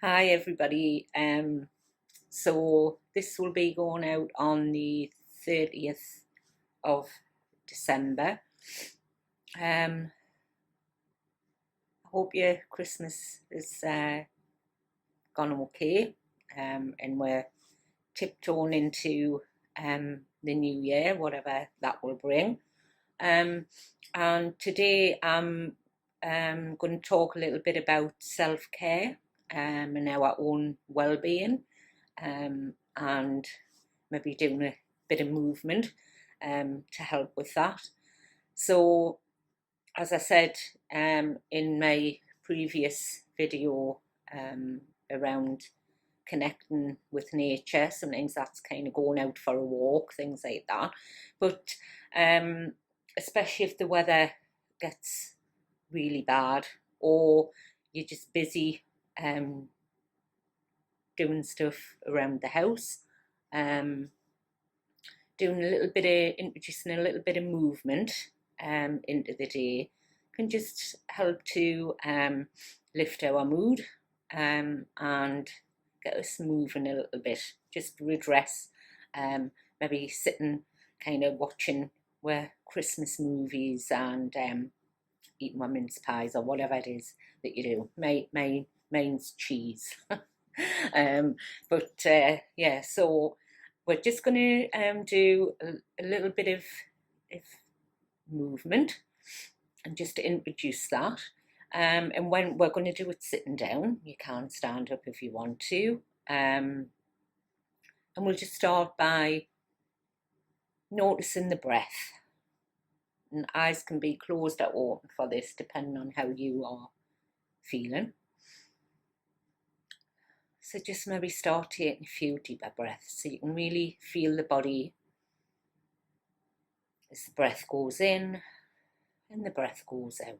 Hi everybody. So this will be going out on the 30th of December. I hope your Christmas is gone okay, and we're tiptoeing into the new year, whatever that will bring. And today I'm going to talk a little bit about self-care and our own well-being, and maybe doing a bit of movement to help with that. So, as I said in my previous video around connecting with nature, sometimes that's kind of going out for a walk, things like that. But especially if the weather gets really bad or you're just busy doing stuff around the house, um, doing a little bit of introducing a little bit of movement into the day can just help to lift our mood and get us moving a little bit, just redress, maybe sitting kind of watching Christmas movies and eating my mince pies or whatever it is that you do. Mine's cheese. Yeah, so we're just going to do a little bit of movement and just to introduce that. And when we're going to do it sitting down, you can stand up if you want to. And we'll just start by noticing the breath. And eyes can be closed or open for this, depending on how you are feeling. So just maybe start taking a few deeper breaths so you can really feel the body as the breath goes in and the breath goes out.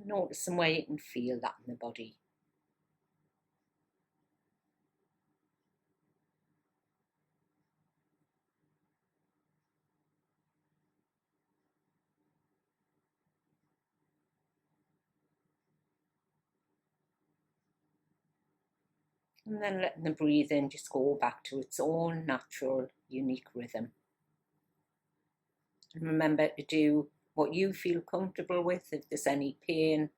Noticing where you can feel that in the body. And then letting the breathing just go back to its own natural, unique rhythm. And remember to do what you feel comfortable with. If there's any pain,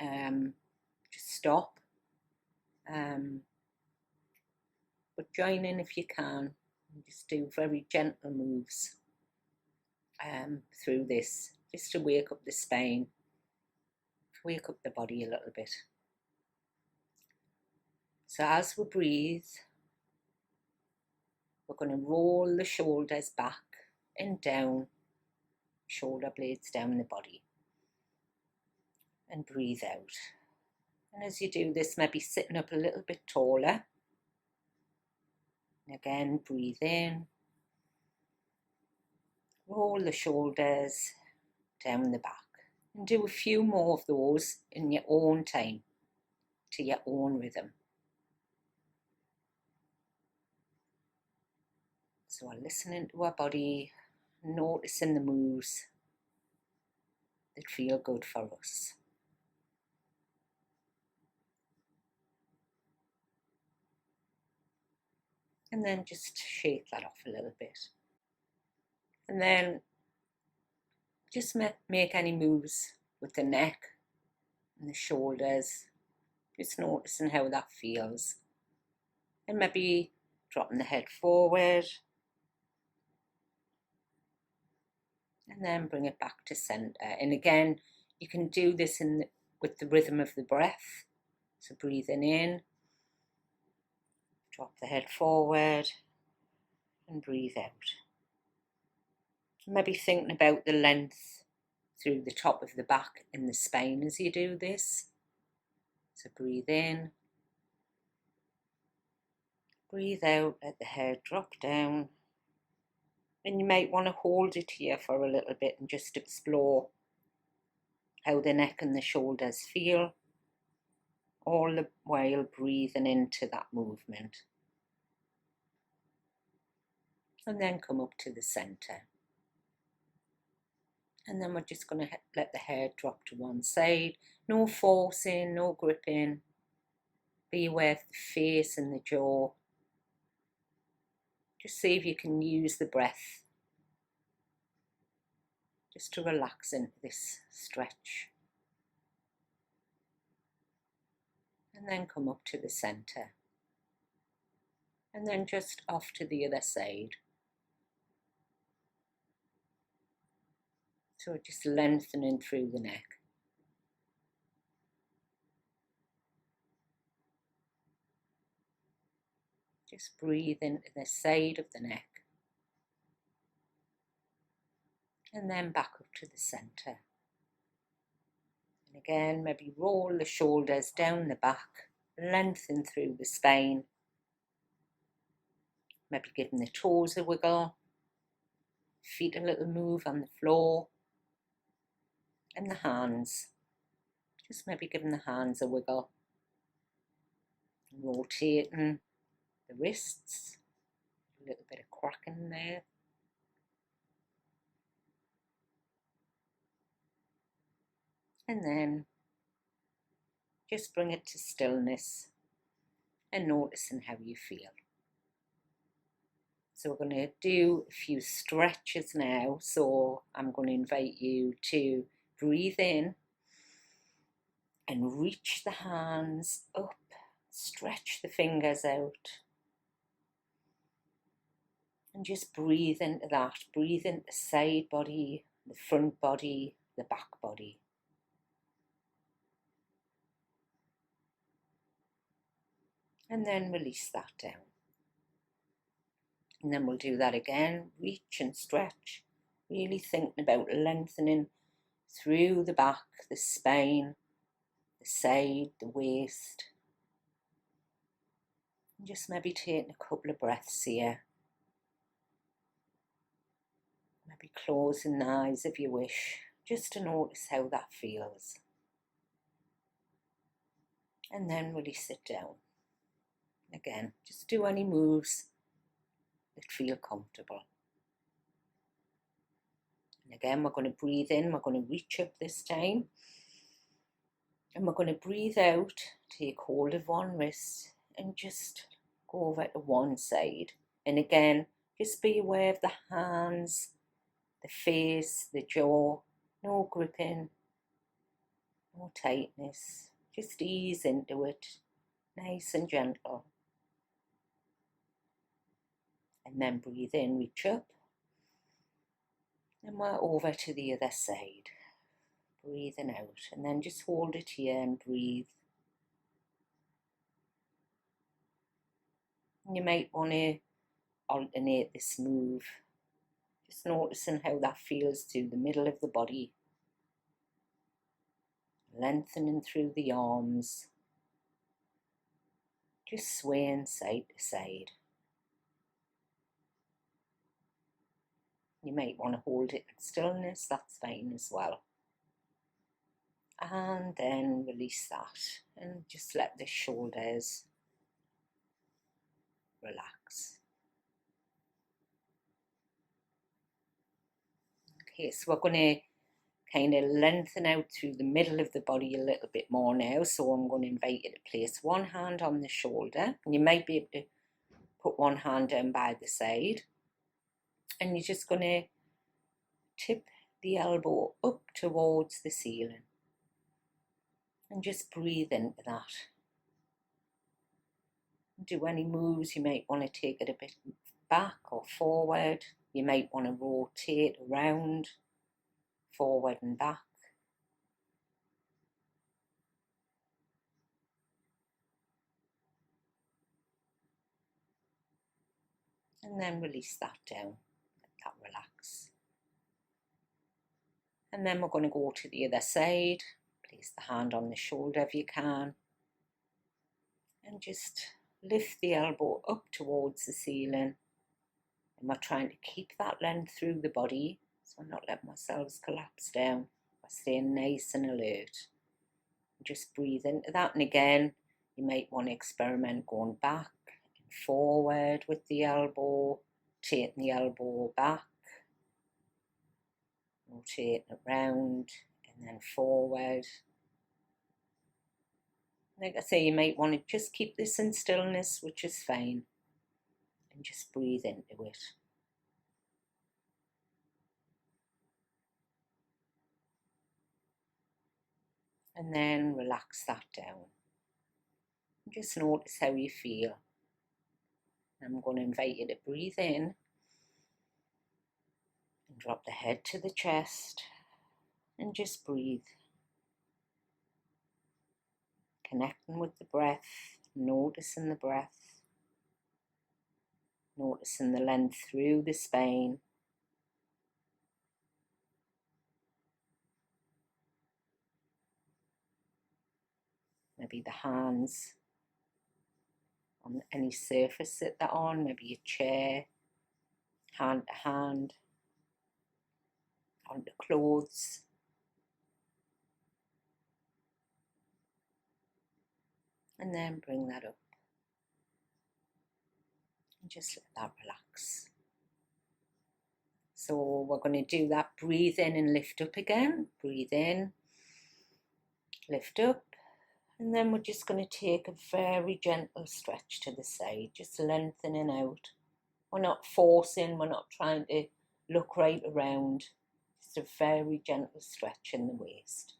just stop. But join in if you can. And just do very gentle moves through this, just to wake up the spine, wake up the body a little bit. So as we breathe, we're going to roll the shoulders back and down, shoulder blades down the body, and breathe out. And as you do this, maybe sitting up a little bit taller. And again, breathe in, roll the shoulders down the back, and do a few more of those in your own time, to your own rhythm. So we're listening to our body, noticing the moves that feel good for us. And then just shake that off a little bit. And then just make any moves with the neck and the shoulders, just noticing how that feels. And maybe dropping the head forward. And then bring it back to center. And again, you can do this with the rhythm of the breath. So breathing in, drop the head forward, and breathe out. Maybe thinking about the length through the top of the back and the spine as you do this. So breathe in, breathe out, let the head drop down. And you might want to hold it here for a little bit and just explore how the neck and the shoulders feel, all the while breathing into that movement. and then come up to the center. And then we're just going to let the head drop to one side. No forcing, no gripping. Be aware of the face and the jaw. Just see if you can use the breath just to relax into this stretch. And then come up to the center. And then just off to the other side. So just lengthening through the neck. Just breathe into the side of the neck. And then back up to the center. And again, maybe roll the shoulders down the back, lengthen through the spine. Maybe giving the toes a wiggle, feet a little move on the floor, and the hands. Just maybe giving the hands a wiggle. Rotating the wrists, a little bit of cracking there. And then just bring it to stillness and noticing how you feel. So we're going to do a few stretches now. So I'm going to invite you to breathe in and reach the hands up, stretch the fingers out. And just breathe into that. Breathe into the side body, the front body, the back body. And then release that down. And then we'll do that again. Reach and stretch. Really thinking about lengthening through the back, the spine, the side, the waist. And just maybe taking a couple of breaths here. Maybe closing the eyes if you wish, just to notice how that feels. And then release it down. Again, just do any moves that feel comfortable. And again, we're going to breathe in, we're going to reach up this time. And we're going to breathe out, take hold of one wrist and just go over to one side. And again, just be aware of the hands, the face, the jaw, no gripping, no tightness. Just ease into it, nice and gentle. And then breathe in, reach up. And we're over to the other side. Breathing out. And then just hold it here and breathe. And you might want to alternate this move. Just noticing how that feels to the middle of the body. Lengthening through the arms. Just swaying side to side. You might want to hold it in stillness, that's fine as well. And then release that and just let the shoulders relax. Okay, so we're going to kind of lengthen out through the middle of the body a little bit more now. So I'm going to invite you to place one hand on the shoulder. And you might be able to put one hand down by the side. And you're just going to tip the elbow up towards the ceiling. And just breathe into that. Do any moves. You might want to take it a bit back or forward. You might want to rotate around, forward and back. And then release that down, let that relax. And then we're going to go to the other side. Place the hand on the shoulder if you can. And just lift the elbow up towards the ceiling. And we're trying to keep that length through the body. So I'm not letting ourselves collapse down. We're staying nice and alert. Just breathe into that. And again, you might want to experiment going back and forward with the elbow. rotating the elbow back, rotating it round and then forward. Like I say, you might want to just keep this in stillness, which is fine, and just breathe into it. And then relax that down. Just notice how you feel. I'm going to invite you to breathe in and drop the head to the chest and just breathe. Connecting with the breath, noticing the breath, noticing the length through the spine. Maybe the hands on any surface that they're on, maybe a chair, hand to hand, onto clothes. And then bring that up. And just let that relax. So we're going to do that. Breathe in and lift up again. Breathe in, lift up. And then we're just going to take a very gentle stretch to the side, just lengthening out. We're not forcing, we're not trying to look right around. Just a very gentle stretch in the waist.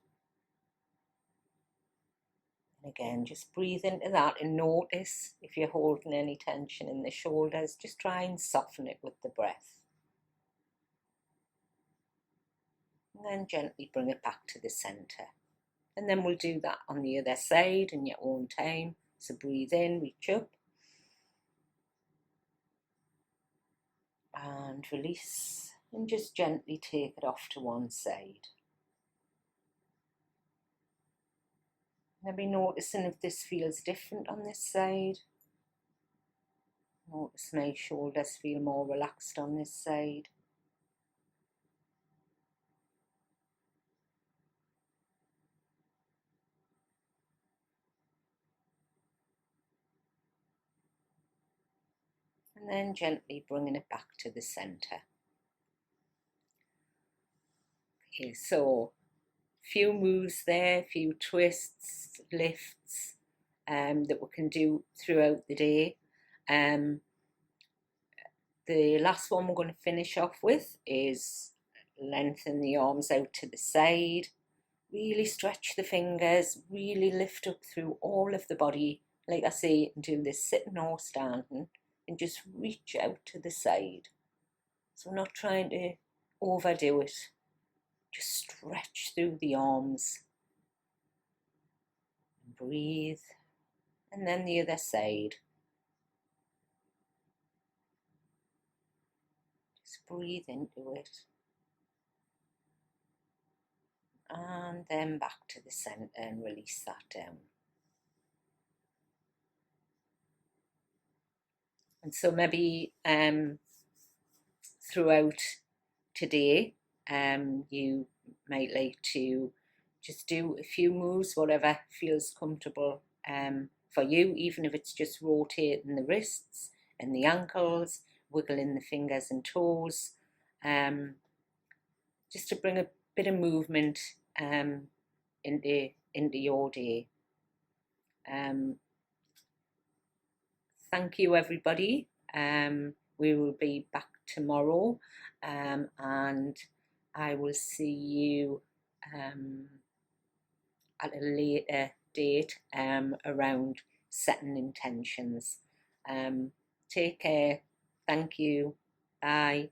And again, just breathe into that and notice if you're holding any tension in the shoulders. Just try and soften it with the breath. And then gently bring it back to the centre. And then we'll do that on the other side in your own time. So breathe in, reach up. And release. And just gently take it off to one side. Maybe noticing if this feels different on this side. Notice my shoulders feel more relaxed on this side. And then gently bringing it back to the centre. Okay, so few moves there, few twists, lifts that we can do throughout the day. The last one we're going to finish off with is lengthen the arms out to the side. Really stretch the fingers, really lift up through all of the body. Like I say, you can do this sitting or standing and just reach out to the side. So we're not trying to overdo it. Just stretch through the arms. Breathe. And then the other side. Just breathe into it. And then back to the centre and release that down. And so maybe throughout today, you might like to just do a few moves, whatever feels comfortable for you, even if it's just rotating the wrists and the ankles, wiggling the fingers and toes, just to bring a bit of movement into your day. Thank you, everybody. We will be back tomorrow, and I will see you at a later date around setting intentions. Take care. Thank you. Bye.